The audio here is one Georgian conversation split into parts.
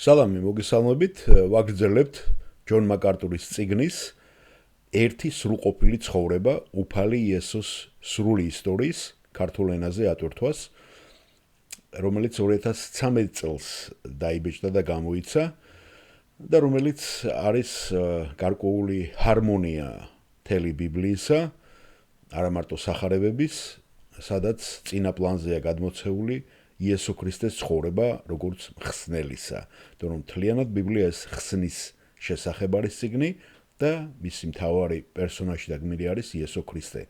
სალამი მოგესალმებით, ვაგრძელებთ ჯონ მაკარტურის წიგნის ერთი სრულყოფილი ცხოვრება უფალი იესოს სრული ისტორიის ქართულ ენაზე ატვირთვას, რომელიც 2013 წელს დაიბეჭდა და გამოიცა და რომელიც არის გარკვეული ჰარმონია მთელი ბიბლიისა, არა მარტო სახარებების, სადაც წინა პლანზეა გადმოცეული იესო ქრისტეს ცხოვრება როგორც ხსნელისა, რომ მთლიანად ბიბლია ეს ხსნის შესახებ არის წიგნი და მისი მთავარი პერსონაჟი და გმირი არის იესო ქრისტე.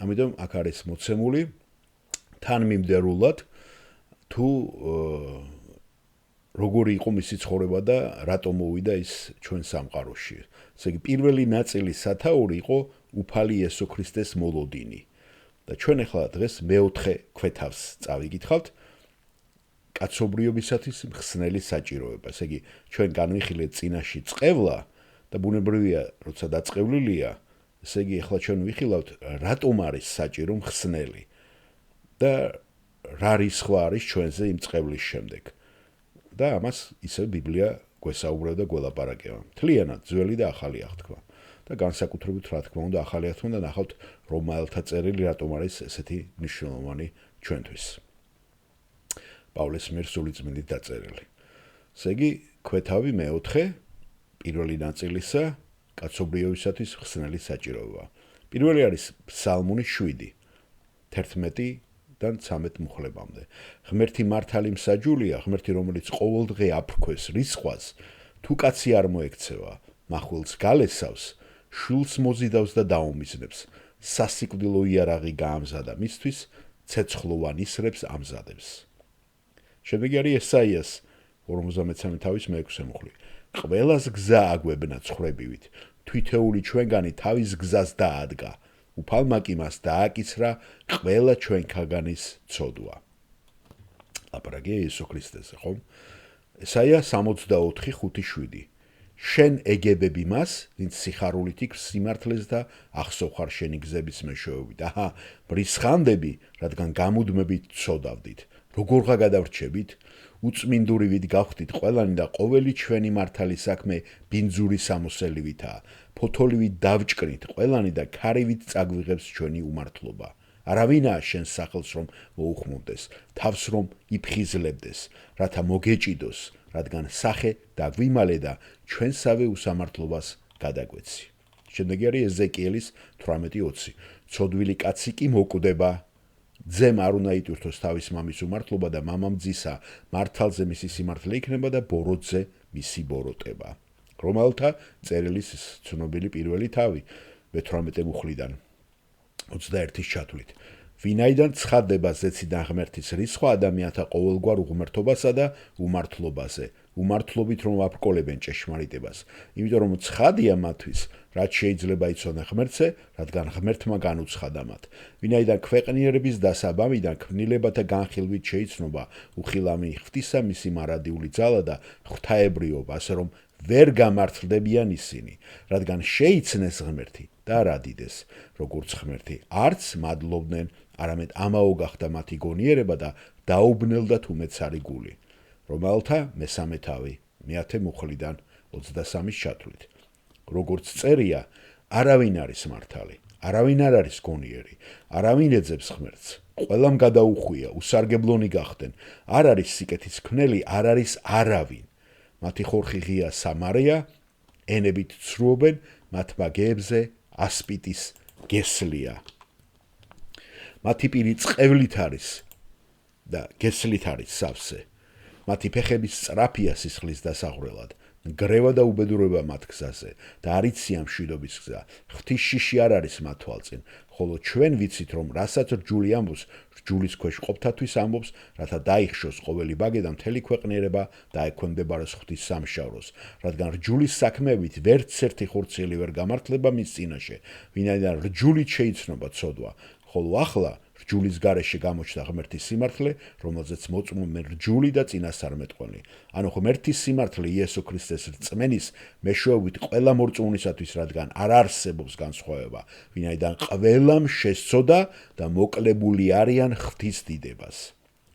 ამიტომ აქ არის მოცემული თანმიმდევრულად თუ როგორი იყო მისი ცხოვრება და რატომ მოვიდა ის ჩვენ სამყაროში. ესე იგი პირველი ნაწილი სათაური იყო უფალი იესო ქრისტეს მოლოდინი. და ჩვენ ახლა დღეს მეოთხე ქვეთავს წავიკითხავთ კაცობრიობისათვის მხსნელი საჭიროება. ესე იგი, ჩვენ განვიხილეთ წინაში წყევლა და ბუნებრივია, როცა დაწყევლილია, ესე იგი, ახლა ჩვენ ვიხილავთ, რატომ არის საჭირო მხსნელი და რა რისხვა არის ჩვენზე იმ წყევლის შემდეგ. და ამას ისე ბიბლია გვესაუბრება და გველაპარაკება. მთლიანად ძველი და ახალი აღთქმა. და განსაკუთრებით, რა თქმა უნდა, ახალი აღთქმა და ნახავთ რომაელთა წერილი რატომ არის ესეთი მნიშვნელოვანი ჩვენთვის. პავლეს მიერ სულიწმინდით დაწერილი. ესე იგი, ქვეთავი მეოთხე, პირველი ნაწილისა, კაცობრიობისათვის ხსნელი საჭიროება. პირველი არის ფსალმუნი 7, 11-დან 13 მუხლებამდე. ღმერთი მართალი მსაჯულია, ღმერთი რომელიც ყოველდღე აფრქვეს რისხვას, თუ კაცი არ მოექცევა, მახვილს გალესავს, შვილს მოზიდავს და დაუმიზნებს, სასიკვდილო იარაღი გაამზადა მისთვის, ცეცხლოვან ისრებს ამზადებს. შემდეგ არის ესაიას 53 თავის მე-6 მუხლი. ყველას გზა აგვებნა ცხრებივით, თვითეული ჩვენგანი თავის გზას დაადგა, უფალმა კი მას დააკისრა ყველა ჩვენქაგანის ცოდვა. ლაპარაკია იესო ქრისტეზე, ხო? ესაია 64:5-7. შენ ეგებები მას, ვინც სიხარულით იქ სიმართლეს და ახსოვხარ შენი გზების მეშვეობით. აჰა, ბრისხანდები, რადგან გამუდმებით ცოდავდით. როგორღა გადავრჩებით? უწმინდურივით გავხდით ყველანი და ყოველი ჩვენი მართალი საქმე ბინძური სამოსელივითაა. ფოთოლივით დავჭკნით ყველანი და ქარივით წაგვიღებს ჩვენი უმართლობა. არავინაა შენს სახელს რომ მოუხმობდეს, თავს რომ იფხიზლებდეს, რათა მოგეჭიდოს, რადგან სახე დაგვიმალე და ჩვენსავე უსამართლობას გადაგვეცი. შემდეგ არის ეზეკიელის 18:20. ცოდვილი კაცი კი მოკვდება, ძემ არ უნდა იტვირთოს თავის მამის უმართლობა და მამამ ძისა, მართალზე მისი სიმართლე იქნება და ბოროტზე მისი ბოროტება. რომაელთა წერილის ცნობილი პირველი თავი მე-18 მუხლიდან 21-ის ჩათვლით. ვინაიდან ცხადდება ზეციდან ღმერთის რისხვა ადამიანთა ყოველგვარ უღმრთობასა და უმართლობაზე, უმართლობით რომ აფრკოლებენ ჭეშმარიტებას, იმიტომ რომ ცხადია მათთვის, რაც შეიძლება იცოდენ ღმერთზე, რადგან ღმერთმა განუცხადა მათ. ვინაიდან ქვეყნიერების დასაბამიდან ქმნილებათა განხილვით შეიცნობა უხილავი ღვთისა მისი მარადიული ძალა და ღვთაებრიობა, ასე რომ ვერ გამართლდებიან ისინი, რადგან შეიცნეს ღმერთი და რადიდეს, როგორც ღმერთი, არც მადლობდნენ, არამედ ამაო გახდა მათი გონიერება და დაუბნელდათ უმეცარი გული. რომაელთა მესამე თავი, მე-10 მუხლიდან 23-ის ჩათვლით. როგორც წერია, არავინ არის მართალი, არავინ არ არის გონიერი, არავინ ეძებს ღმერთს, ყველამ გადაუხვია, უსარგებლონი გახდნენ, არ არის სიკეთის ქნელი, არ არის არავინ. მათი ხორხი ღია სამარეა, ენებით ცრუობენ, მათ მაგეებზე ასპიტის გესლია. მათი პირი წყევლით არის და გესლით არის სავსე. მათი ფეხები სწრაფია სისხლის დასაღვრელად, გრევა და უბედურება მათ გზაზე და არ იციან მშვიდობის გზა. ღვთის შიში არ არის მათ თვალწინ, ხოლო ჩვენ ვიცით, რომ რასაც რჯული ამბობს, რჯულის ქვეშ ყოფთათვის ამბობს, რათა დაიხშოს ყოველი ბაგე და მთელი ქვეყნიერება დაექვემდებაროს ღვთის სამშავროს, რადგან რჯულის საქმეებით ვერც ერთი ხორციელი ვერ გამართლება მის წინაშე, ვინაიდან რჯულით შეიცნობა ცოდვა, ხოლო ახლა რჯულის გარეშე გამოჩნდა ღმერთის სიმართლე, რომელზეც მოწმობენ რჯული და წინასწარმეტყველი. ანუ ღმერთის სიმართლე იესო ქრისტეს რწმენის მეშვეობით ყველა მორწმუნისათვის, რადგან არ არსებობს განსხვავება, ვინაიდან ყველამ შესწოდა და მოკლებული არიან ღვთის დიდებას.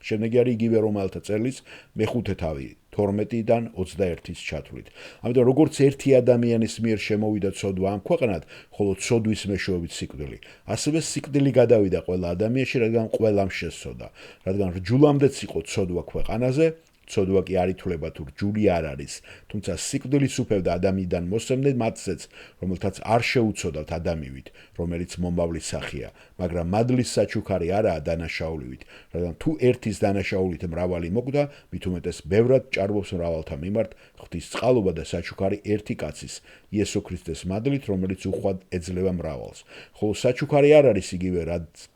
შემდეგ არის იგივე რომაელთა წერილის მე-5 თავი 12-დან 21-ის ჩათვლით. ამიტომ როგორც ერთი ადამიანის მიერ შემოვიდა ცოდვა ამ ქვეყანად, ხოლო ცოდვის მეშვეობით სიკვდილი, ასევე სიკვდილი გადავიდა ყველა ადამიანში, რადგან ყველამ შესწოდა. რადგან რჯულამდეც იყო ცოდვა ქვეყანაზე, ცოდვა კი არ ითვლება თუ რჯული არ არის, თუმცა სიკვდილის უფევდა ადამიანიდან მოსცემდნენ მათზეც, რომელთაც არ შეუცოდათ ადამიანით, რომელიც მომავლის სახეა, მაგრამ მადლის საჩუქარი არაა დანაშაულივით, რადგან თუ ერთის დანაშაულით მრავალი მოკვდა, მით უმეტეს ბევრად ჭარბობს მრავალთა მიმართ ღვთის წყალობა და საჩუქარი ერთი კაცის, იესო ქრისტეს მადლით, რომელიც უხვად ეძლევა მრავალს. ხოლო საჩუქარი არ არის იგივე, რაც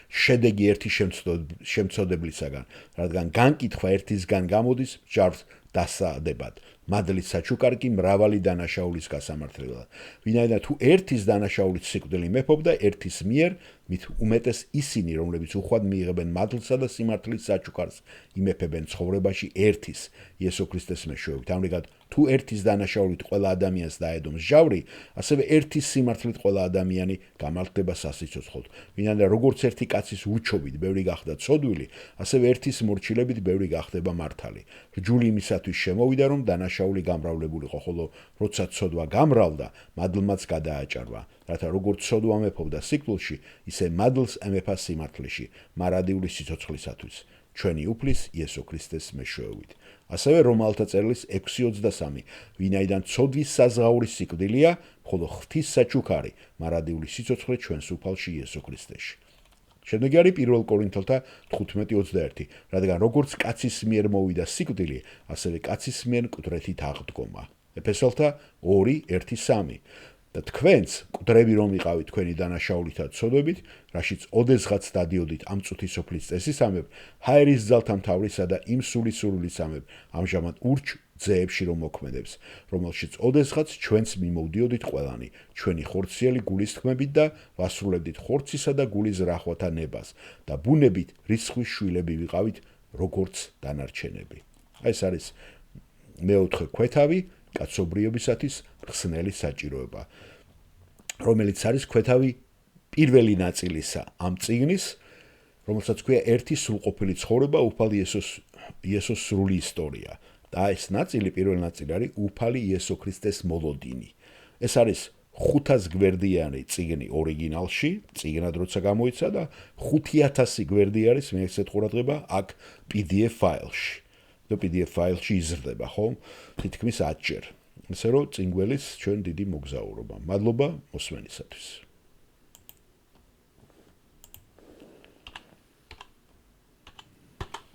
შედეგი ერთი შემცოდებლისაგან, რადგან განკითხვა ერთისგან გამოდის ჯარს დასადებად. მადლის საჩუქარი კი მრავალი დანაშაულის გასამართლებლად. ვინაიდან თუ ერთის დანაშაულით სიკვდილი მეფობდა, ერთის მიერ მით უმეტეს ისინი, რომლებიც უხვად მიიღებენ მადლსა და სიმართლის საჩუქარს, იმეფებენ ცხოვრებაში ერთის, იესო ქრისტეს მეშვეობით. ამრიგად, თუ ერთის დანაშაულით ყველა ადამიანს დაედო მსჯავრი, ასევე ერთის სიმართლით ყველა ადამიანი გამართლდება სასიცოცხლოდ. ვინაიდან როგორც ერთი კაცის ურჩობით ბევრი გახდა ცოდვილი, ასევე ერთის მორჩილებით ბევრი გახდება მართალი. რჯული იმისათვის შემოვიდა, რომ დანაშაული გამრავლებულიყო, ხოლო როცა ცოდვა გამრავლდა, მადლმაც გადააჭარბა. რათა როგორც ცოდვა მეფობდა სიკვდილში, ისე მადლს ემეფა სიმართლეში, მარადიული სიცოცხლისათვის, ჩვენი უფლის იესო ქრისტეს მეშვეობით. ასევე რომაელთა წერილის 6:23, ვინაიდან ცოდვის საზღაური სიკვდილია, ხოლო ღვთის საჩუქარი, მარადიული სიცოცხლე ჩვენს უფალში იესო ქრისტეში. შემდეგი არის 1 კორინთელთა 15:21, რადგან როგორც კაცის მიერ მოვიდა სიკვდილი, ასევე კაცის მიერ მკვდრეთით აღდგომა. ეფესელთა 2:1-3. და თქვენც მკვდრები რომ იყავით თქვენი დანაშაულითა ცოდვებით, რაშიც ოდესღაც დადიოდით ამ წუთის სოფლის წესისამებ, ჰაერის ძალთა მთავრისა და იმ სულისამებ, ამჟამად ურჩ ძეებში რომ მოქმედებს, რომელშიც ოდესღაც ჩვენც მიმოვდიოდით ყველანი, ჩვენი ხორციელი გულის თქმებით და ვასრულებდით ხორცისა და გულის რახვათა ნებას და ბუნებით რიცხვის შვილები ვიყავით, როგორც დანარჩენები. ეს არის მეოთხე ქვეთავი კაცობრიობისათვის მხსნელი საჭიროება, რომელიც არის ქვეთავი პირველი ნაწილისა ამ წიგნის, რომელსაც ქვია ერთი სრულყოფილი ცხოვრება, უფალი იესოს სრული ისტორია. და ეს ნაწილი, პირველი ნაწილი არის უფალი იესო ქრისტეს მოლოდინი. ეს არის 500 გვერდიანი წიგნი ორიგინალში, წიგნად როცა გამოიცა და 5000 გვერდი არის, მე ესეთ ყურადღება, აქ PDF ფაილში. და PDF ფაილში იზრდება, ხო? თითქმის 10 ჯერ. ისე რომ წინგველის ჩვენ დიდი მოგზაურობა. მადლობა მოსმენისათვის.